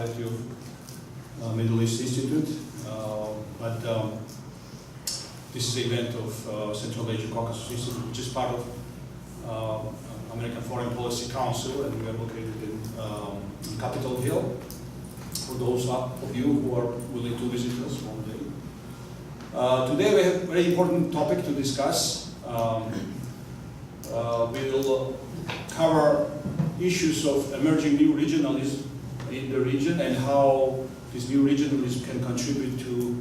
Faculty of Middle East Institute, but this is the event of Central Asia-Caucasus Institute, which is part of American Foreign Policy Council, and we are located in Capitol Hill. For those of you who are willing to visit us one day. Today we have a very important topic to discuss. We will cover issues of emerging new regionalism in the region and how this new regionalism can contribute to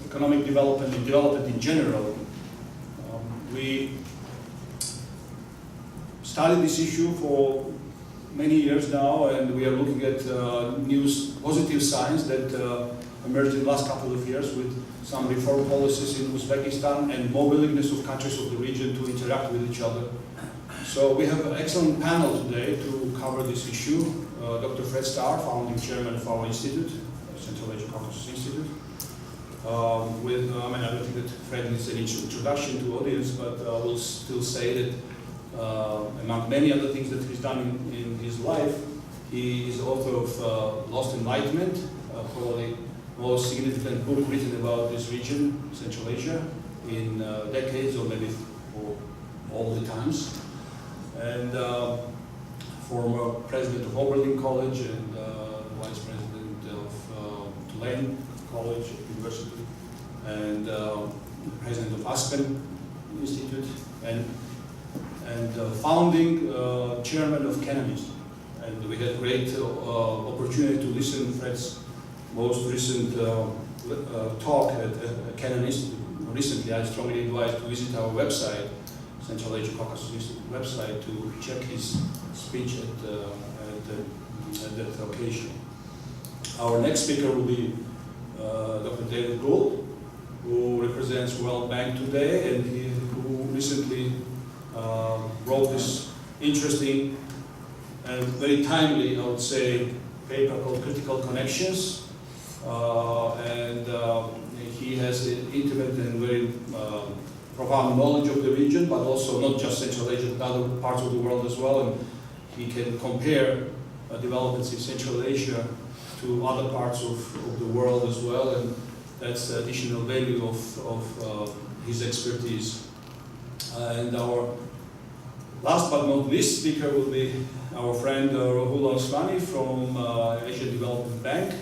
economic development and development in general. We studied this issue for many years now, and we are looking at positive signs that emerged in the last couple of years with some reform policies in Uzbekistan and more willingness of countries of the region to interact with each other. So we have an excellent panel today to cover this issue. Dr. Fred Starr, founding chairman of our institute, Central Asia-Caucasus Institute. I don't think that Fred needs an introduction to the audience, but I will still say that among many other things that he's done in his life, he is the author of Lost Enlightenment, probably the most significant book written about this region, Central Asia, in decades or maybe for all the times. And former president of Oberlin College and vice president of Tulane College University, and president of Aspen Institute, and founding chairman of CACI. And we had great opportunity to listen to Fred's most recent talk at CACI Institute. Recently, I strongly advise to visit our website, Central Asia-Caucasus Institute website, to check his speech at that occasion. Our next speaker will be Dr. David Gould, who represents World Bank today, and who recently wrote this interesting and very timely, I would say, paper called Critical Connections. He has an intimate and very profound knowledge of the region, but also not just Central Asia, but other parts of the world as well. And he can compare developments in Central Asia to other parts of the world as well. And that's the additional value of his expertise. And our last but not least speaker will be our friend Rahul Aswani from Asian Development Bank.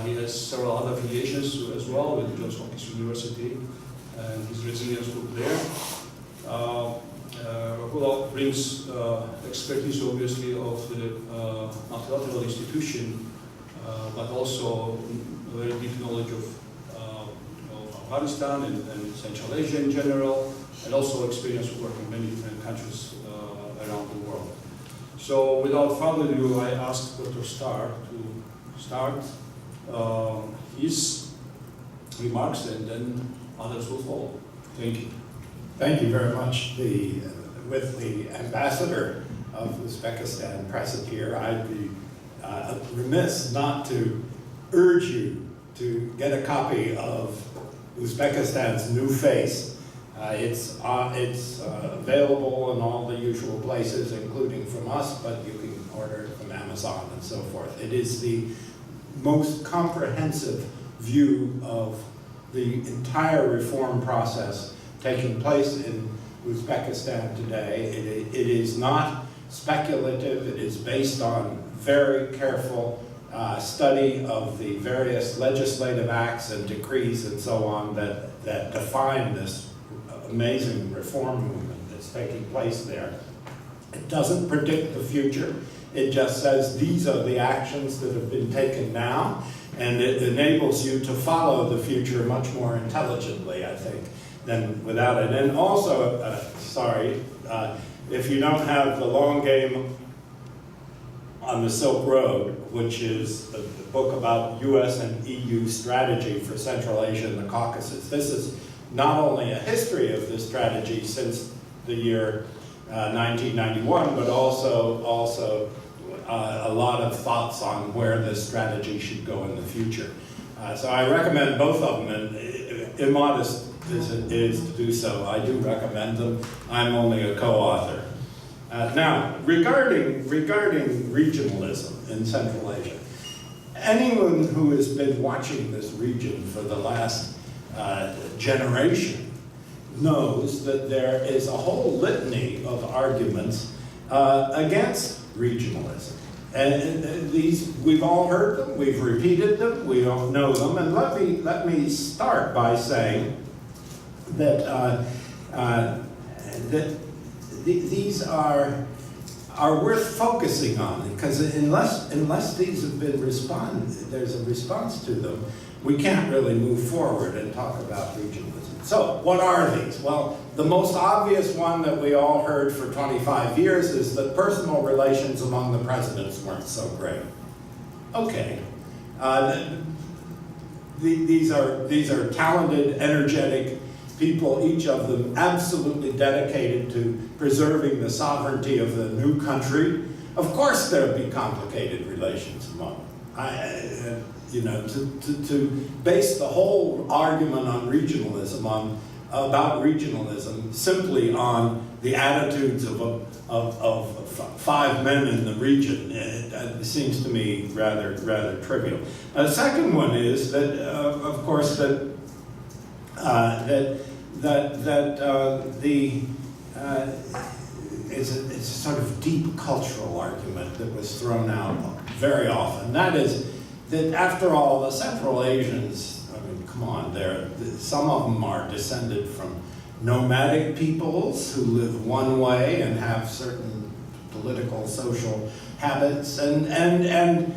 He has several other affiliations as well with Johns Hopkins University and his resilience group there. Rahul brings expertise obviously of the multilateral institution, but also a very deep knowledge of Afghanistan and Central Asia in general, and also experience of working in many different countries around the world. So without further ado, I ask Dr. Starr to start his remarks, and then others will follow. Thank you. Thank you very much. With the ambassador of Uzbekistan present here, I'd be remiss not to urge you to get a copy of Uzbekistan's New Face. It's available in all the usual places, including from us, but you can order it from Amazon and so forth. It is the most comprehensive view of the entire reform process taking place in Uzbekistan today. It is not speculative. It is based on very careful study of the various legislative acts and decrees and so on that define this amazing reform movement that's taking place there. It doesn't predict the future. It just says these are the actions that have been taken now, and it enables you to follow the future much more intelligently, I think, than without it. And also, if you don't have the long game on the Silk Road, which is the book about US and EU strategy for Central Asia and the Caucasus, this is not only a history of this strategy since the year 1991, but also a lot of thoughts on where this strategy should go in the future. So I recommend both of them, and immodest as it is to do so, I do recommend them. I'm only a co-author. Now, regarding regionalism in Central Asia, anyone who has been watching this region for the last generation knows that there is a whole litany of arguments against regionalism. And these, we've all heard them, we've repeated them, we all know them, and let me start by saying that these are worth focusing on, because unless these have been there's a response to them, we can't really move forward and talk about regionalism. So, what are these? Well, the most obvious one that we all heard for 25 years is that personal relations among the presidents weren't so great. Okay. These are talented, energetic people, each of them absolutely dedicated to preserving the sovereignty of the new country. Of course there'll be complicated relations among them. To base the whole argument on regionalism, about regionalism, simply on the attitudes of 5 men in the region, it seems to me rather trivial. The second one is that, of course, it's a sort of deep cultural argument that was thrown out very often. That is, that after all, the Central Asians, I mean, come on, some of them are descended from nomadic peoples who live one way and have certain political, social habits, and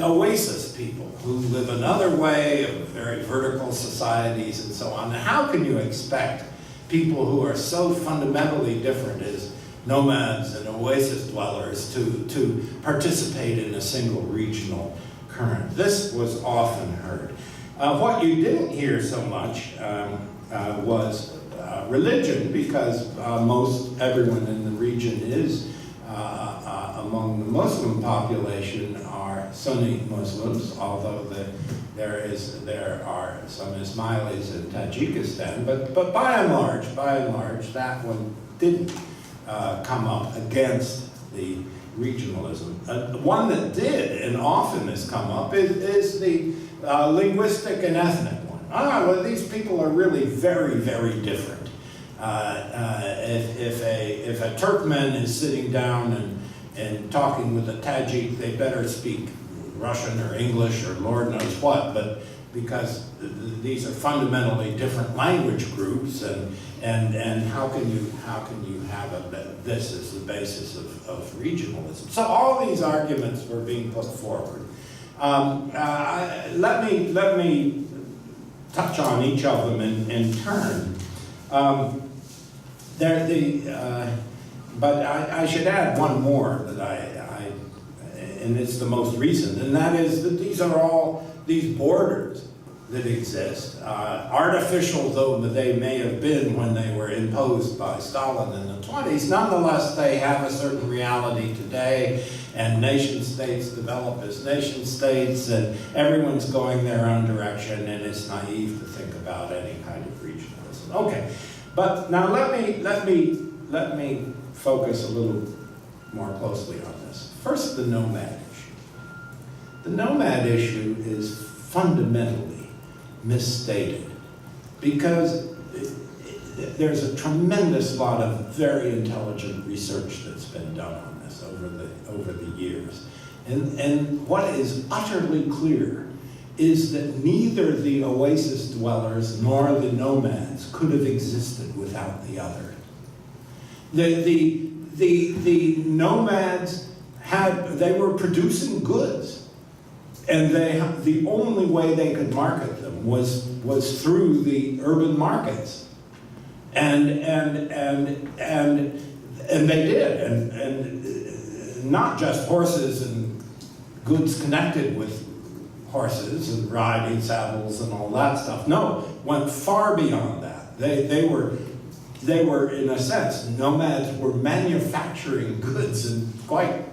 oasis people who live another way, of very vertical societies and so on. Now, how can you expect people who are so fundamentally different as nomads and oasis dwellers to participate in a single regional current? This was often heard. What you didn't hear so much was religion, because most everyone in the region is, among the Muslim population, are Sunni Muslims, although there are some Ismailis in Tajikistan, but by and large, that one didn't come up against the regionalism. One that did, and often has come up, is the linguistic and ethnic one. Well, these people are really very, very different. If a Turkmen is sitting down and talking with a Tajik, they better speak Russian or English or Lord knows what, but because these are fundamentally different language groups, and how can you have this as the basis of regionalism? So all these arguments were being put forward. Let me touch on each of them in turn. But I should add one more that and it's the most recent, and that is that these are all these borders that exist, artificial though they may have been when they were imposed by Stalin in the 20s, nonetheless they have a certain reality today, and nation states develop as nation states, and everyone's going their own direction, and it's naive to think about any kind of regionalism. Okay, but now let me focus a little more closely on this. First, the nomad issue. The nomad issue is fundamentally misstated, because there's a tremendous lot of very intelligent research that's been done on this over the years. And what is utterly clear is that neither the oasis dwellers nor the nomads could have existed without the other. The nomads they were producing goods, and the only way they could market them was through the urban markets, and they did, and not just horses and goods connected with horses and riding saddles and all that stuff. No, went far beyond that. They were, in a sense, nomads were manufacturing goods in quite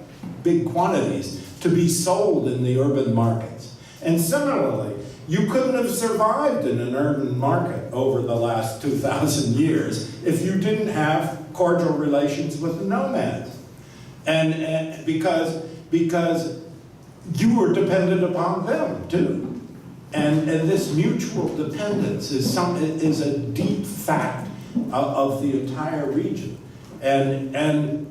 big quantities to be sold in the urban markets. And similarly, you couldn't have survived in an urban market over the last 2,000 years if you didn't have cordial relations with the nomads. And because you were dependent upon them too. And this mutual dependence is a deep fact of the entire region. And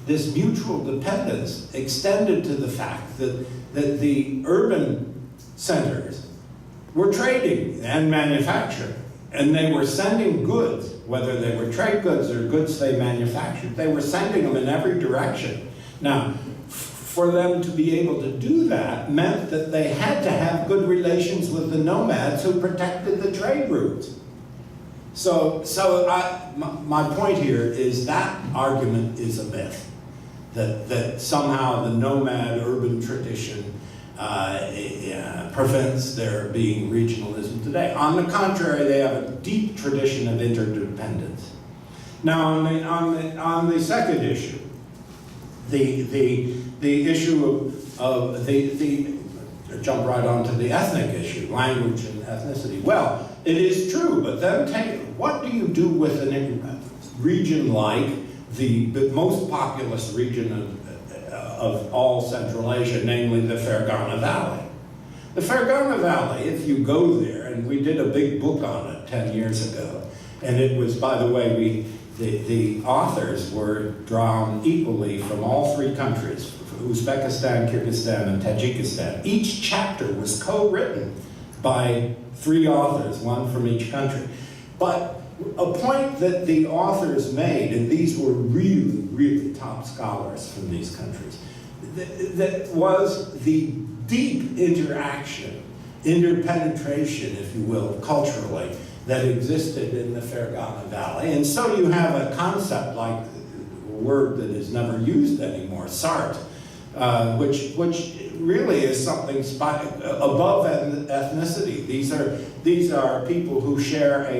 this mutual dependence extended to the fact that the urban centers were trading and manufacturing, and they were sending goods, whether they were trade goods or goods they manufactured, they were sending them in every direction. Now, for them to be able to do that meant that they had to have good relations with the nomads who protected the trade routes. So my point here is that argument is a myth, that somehow the nomad urban tradition prevents there being regionalism today. On the contrary, they have a deep tradition of interdependence. Now, on the second issue, the issue of jump right onto the ethnic issue, language and ethnicity. Well, it is true, but then what do you do with a region like the most populous region of all Central Asia, namely the Fergana Valley? The Fergana Valley, if you go there, and we did a big book on it 10 years ago, and it was, by the way, the authors were drawn equally from all three countries, Uzbekistan, Kyrgyzstan, and Tajikistan. Each chapter was co-written by three authors, one from each country. But a point that the authors made, and these were really, really top scholars from these countries, that was the deep interaction, interpenetration, if you will, culturally, that existed in the Fergana Valley. And so you have a concept like a word that is never used anymore, Sart, which really is something above ethnicity. These are people who share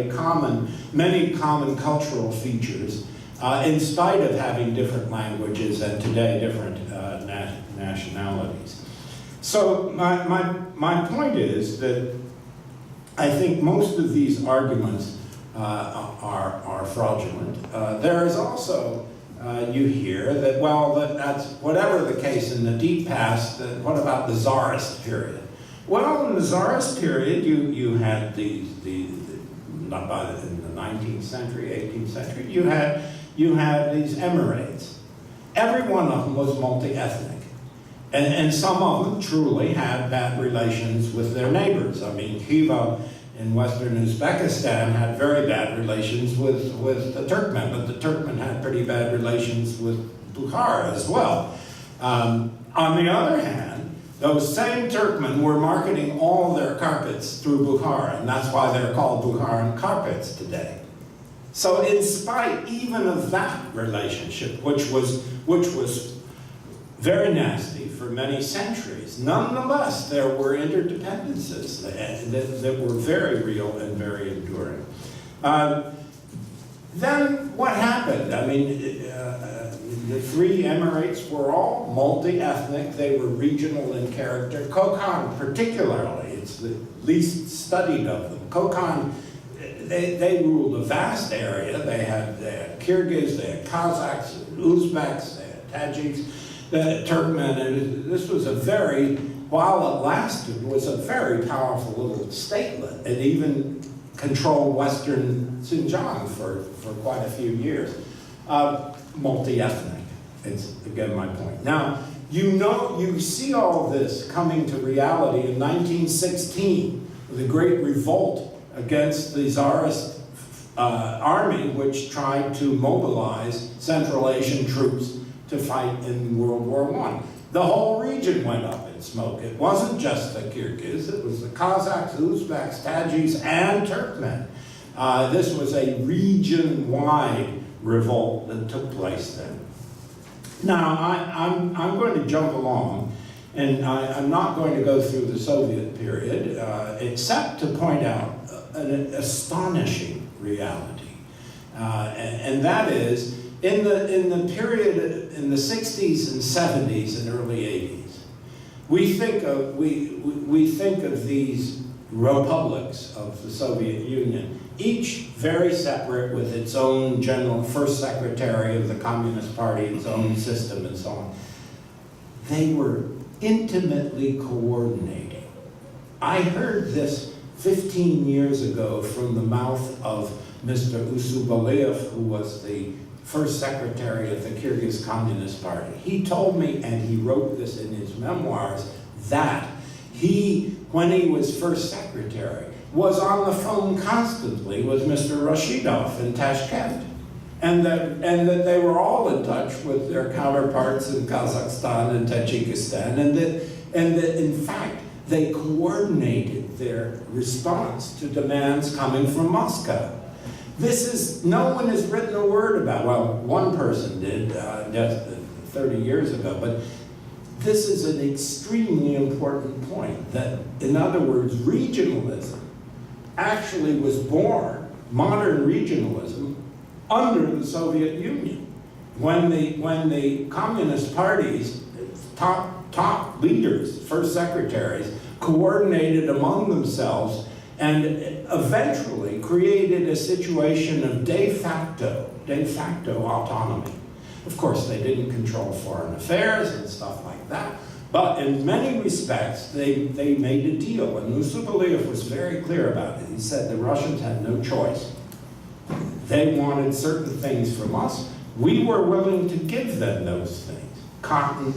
many common cultural features, in spite of having different languages and today different nationalities. So my point is that I think most of these arguments are fraudulent. There is also, you hear that, well, that's whatever the case in the deep past, what about the Tsarist period? Well, in the Tsarist period, you had in the 19th century, 18th century, you had these emirates. Every one of them was multi-ethnic. And some of them truly had bad relations with their neighbors. I mean, Khiva in western Uzbekistan had very bad relations with the Turkmen, but the Turkmen had pretty bad relations with Bukhara as well. On the other hand, those same Turkmen were marketing all their carpets through Bukhara, and that's why they're called Bukharan carpets today. So in spite even of that relationship, which was very nasty for many centuries, nonetheless, there were interdependences that were very real and very enduring. Then what happened? I mean, the three emirates were all multi-ethnic. They were regional in character. Kokand particularly, it's the least studied of them. Kokand, they ruled a vast area. They had Kyrgyz, they had Kazakhs, Uzbeks, they had Tajiks, Turkmen, and this was while it lasted, was a very powerful little statelet. It even controlled western Xinjiang for quite a few years. Multi-ethnic, it's again my point. Now, you see all this coming to reality in 1916, the Great Revolt against the Tsarist army, which tried to mobilize Central Asian troops to fight in World War I. The whole region went up in smoke. It wasn't just the Kyrgyz, it was the Kazakhs, Uzbeks, Tajiks, and Turkmen. This was a region-wide revolt that took place then. Now, I'm going to jump along, and I'm not going to go through the Soviet period, except to point out an astonishing reality. And that is, in the period in the 60s and 70s and early 80s, we think of these republics of the Soviet Union each very separate with its own general first secretary of the Communist Party, its own system and so on. They were intimately coordinating. I heard this 15 years ago from the mouth of Mr. Usubaliyev, who was the first secretary of the Kyrgyz Communist Party. He told me, and he wrote this in his memoirs, that he, when he was first secretary, was on the phone constantly with Mr. Rashidov in Tashkent. And that they were all in touch with their counterparts in Kazakhstan and Tajikistan, and that in fact, they coordinated their response to demands coming from Moscow. No one has written a word about, well, one person did just 30 years ago, but this is an extremely important point, that, in other words, regionalism actually was born, modern regionalism, under the Soviet Union. When the Communist parties, top leaders, first secretaries, coordinated among themselves and eventually created a situation of de facto autonomy. Of course, they didn't control foreign affairs and stuff like that, but in many respects, they made a deal, and Usubaliyev was very clear about it. He said the Russians had no choice. They wanted certain things from us. We were willing to give them those things: cotton,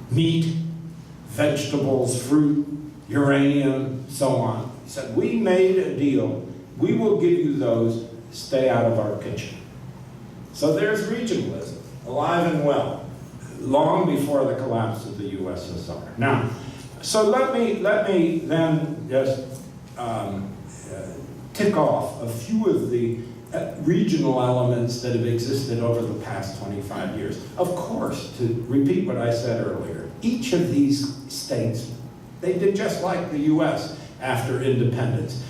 meat, vegetables, fruit, uranium, so on. He said, we made a deal. We will give you those. Stay out of our kitchen. So there's regionalism, alive and well, long before the collapse of the USSR. Now, so let me then just tick off a few of the regional elements that have existed over the past 25 years. Of course, to repeat what I said earlier, each of these states, they did just like the US after independence.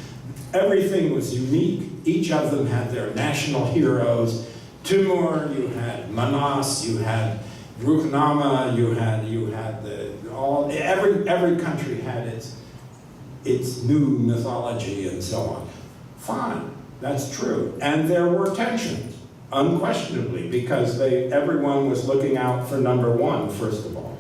Everything was unique. Each of them had their national heroes. Timur, you had Manas, you had Rukhnama, you had every country had its new mythology and so on. Fine, that's true. And there were tensions, unquestionably, because everyone was looking out for number one, first of all.